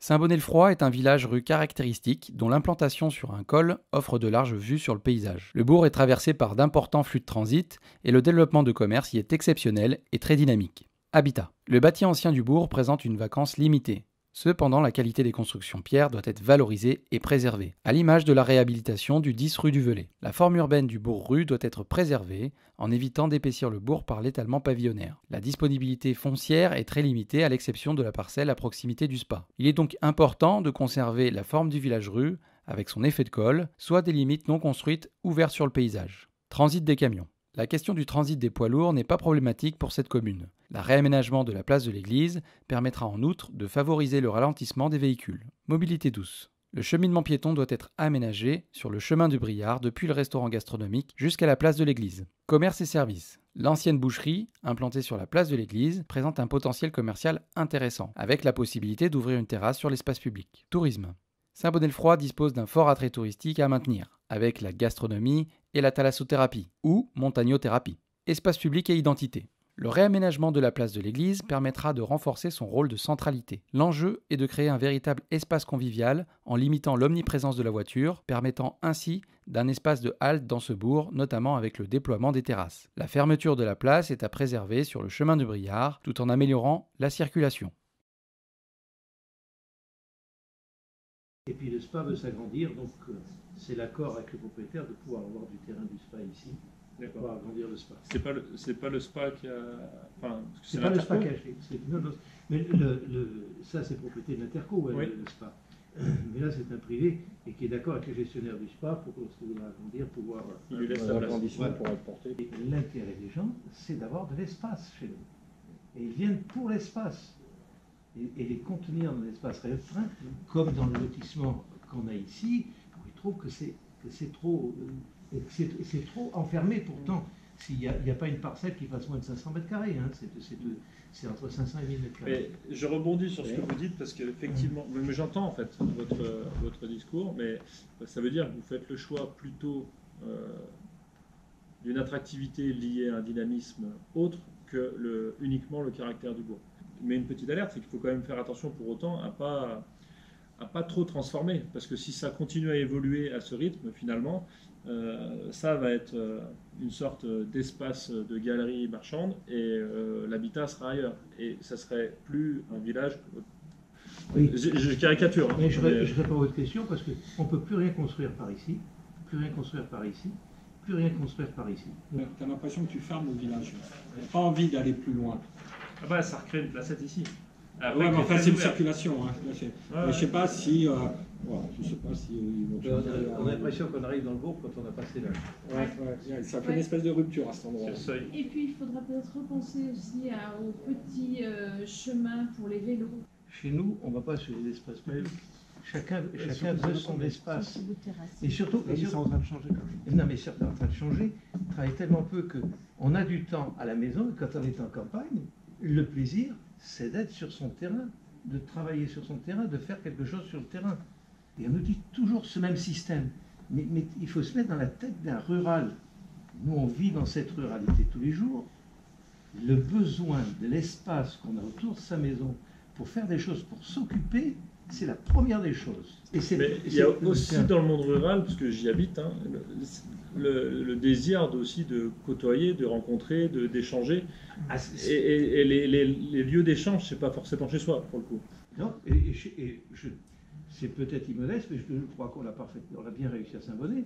Saint-Bonnet-le-Froid est un village-rue caractéristique dont l'implantation sur un col offre de larges vues sur le paysage. Le bourg est traversé par d'importants flux de transit et le développement de commerce y est exceptionnel et très dynamique. Habitat. Le bâti ancien du bourg présente une vacance limitée. Cependant, la qualité des constructions pierre doit être valorisée et préservée, à l'image de la réhabilitation du 10 rue du Velay. La forme urbaine du bourg-rue doit être préservée en évitant d'épaissir le bourg par l'étalement pavillonnaire. La disponibilité foncière est très limitée à l'exception de la parcelle à proximité du spa. Il est donc important de conserver la forme du village-rue avec son effet de col, soit des limites non construites ouvertes sur le paysage. Transit des camions. La question du transit des poids lourds n'est pas problématique pour cette commune. Le réaménagement de la place de l'église permettra en outre de favoriser le ralentissement des véhicules. Mobilité douce. Le cheminement piéton doit être aménagé sur le chemin du Briard depuis le restaurant gastronomique jusqu'à la place de l'église. Commerce et services. L'ancienne boucherie, implantée sur la place de l'église, présente un potentiel commercial intéressant, avec la possibilité d'ouvrir une terrasse sur l'espace public. Tourisme. Saint-Bonnet-le-Froid dispose d'un fort attrait touristique à maintenir, avec la gastronomie et la thalassothérapie, ou montagnothérapie. Espace public et identité. Le réaménagement de la place de l'église permettra de renforcer son rôle de centralité. L'enjeu est de créer un véritable espace convivial en limitant l'omniprésence de la voiture, permettant ainsi d'un espace de halte dans ce bourg, notamment avec le déploiement des terrasses. La fermeture de la place est à préserver sur le chemin du Briard, tout en améliorant la circulation. Et puis le spa veut s'agrandir, donc c'est l'accord avec le propriétaire de pouvoir avoir du terrain du spa ici. D'accord. Pour agrandir le spa. C'est pas le spa qui a. Enfin, c'est pas le spa qui a acheté. Mais ça, c'est propriété de l'Interco, oui. Le spa. Mais là, c'est un privé et qui est d'accord avec le gestionnaire du spa pour que lorsqu'il voudra agrandir, pouvoir. Il lui laisse l'agrandissement pour être porté. L'intérêt des gens, c'est d'avoir de l'espace chez nous. Et ils viennent pour l'espace. Et les contenir dans l'espace restreint, comme dans le lotissement qu'on a ici, ils trouvent que c'est trop. C'est trop enfermé pourtant. S'il n'y a pas une parcelle qui fasse moins de 500 mètres carrés, hein, c'est entre 500 et 1000 mètres carrés. Mais je rebondis sur ce que vous dites parce qu'effectivement, mais j'entends en fait votre discours, mais ça veut dire que vous faites le choix plutôt d'une attractivité liée à un dynamisme autre que uniquement le caractère du bourg. Mais une petite alerte, c'est qu'il faut quand même faire attention pour autant à pas trop transformer, parce que si ça continue à évoluer à ce rythme, finalement, ça va être une sorte d'espace de galerie marchande et l'habitat sera ailleurs. Et ça serait plus un village. Oui. Je caricature. Hein, mais je réponds à votre question parce qu'on ne peut plus rien construire par ici, plus rien construire par ici, plus rien construire par ici. Tu as l'impression que tu fermes le village. Tu n'as pas envie d'aller plus loin. Ah bah, ça recrée une placette ici. Oui, mais enfin, c'est une circulation. Hein, mais je ne sais pas si. Je sais pas si on a l'impression qu'on arrive dans le bourg quand on a passé là. Ça fait une espèce de rupture à cet endroit. Et puis il faudra peut-être repenser aussi aux petits chemins pour les vélos. Chez nous, on ne va pas sur les espaces publics. Chacun veut son espace. Et surtout, ils sont en train de changer quand même. Non, mais certains en train de changer. On travaille tellement peu qu'on a du temps à la maison. Et quand on est en campagne, le plaisir, c'est d'être sur son terrain, de travailler sur son terrain, de faire quelque chose sur le terrain. Et on nous dit toujours ce même système. Mais il faut se mettre dans la tête d'un rural. Nous, on vit dans cette ruralité tous les jours. Le besoin de l'espace qu'on a autour de sa maison pour faire des choses, pour s'occuper, c'est la première des choses. Mais il y a aussi dans le monde rural, parce que j'y habite, hein, le désir aussi de côtoyer, de rencontrer, d'échanger. Et les lieux d'échange, c'est pas forcément chez soi, pour le coup. Non, c'est peut-être immodeste, mais je crois qu'on l'a bien réussi à Saint-Bonnet.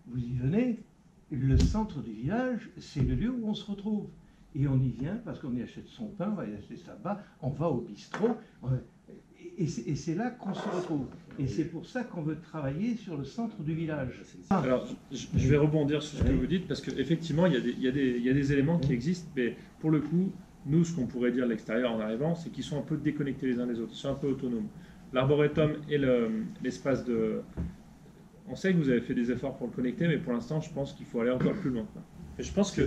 Vous y venez, le centre du village, c'est le lieu où on se retrouve. Et on y vient parce qu'on y achète son pain, on va y acheter sa bas, on va au bistrot. Et c'est là qu'on se retrouve. Et c'est pour ça qu'on veut travailler sur le centre du village. Alors, je vais rebondir sur ce que vous dites, parce qu'effectivement, il y a des éléments qui existent, mais pour le coup, nous, ce qu'on pourrait dire de l'extérieur en arrivant, c'est qu'ils sont un peu déconnectés les uns des autres, ils sont un peu autonomes. L'arboretum et l'espace de... On sait que vous avez fait des efforts pour le connecter, mais pour l'instant, je pense qu'il faut aller encore plus loin. Et je pense que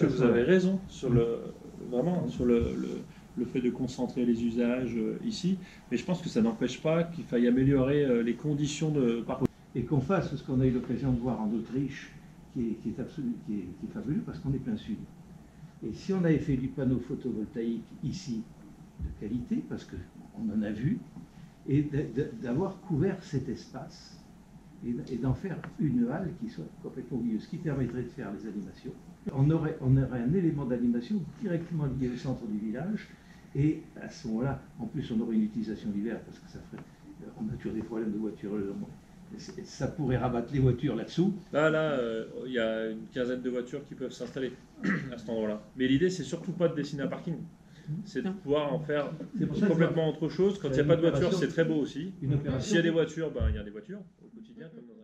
vous avez raison sur le fait de concentrer les usages ici, mais je pense que ça n'empêche pas qu'il faille améliorer les conditions de parcours. Et qu'on fasse ce qu'on a eu l'occasion de voir en Autriche, qui est fabuleux, parce qu'on est plein sud. Et si on avait fait du panneau photovoltaïque ici, qualité, parce qu'on en a vu, et d'avoir couvert cet espace et d'en faire une halle qui soit complètement au milieu, ce qui permettrait de faire les animations. On aurait un élément d'animation directement lié au centre du village, et à ce moment-là, en plus on aurait une utilisation l'hiver, parce que ça ferait, on a toujours des problèmes de voitures, ça pourrait rabattre les voitures là-dessous. Là, il y a une quinzaine de voitures qui peuvent s'installer à cet endroit-là. Mais l'idée, c'est surtout pas de dessiner un parking. C'est de pouvoir en faire complètement autre chose. Quand il n'y a pas de voiture, c'est très beau aussi. S'il y a des voitures, il y a des voitures au quotidien comme dans un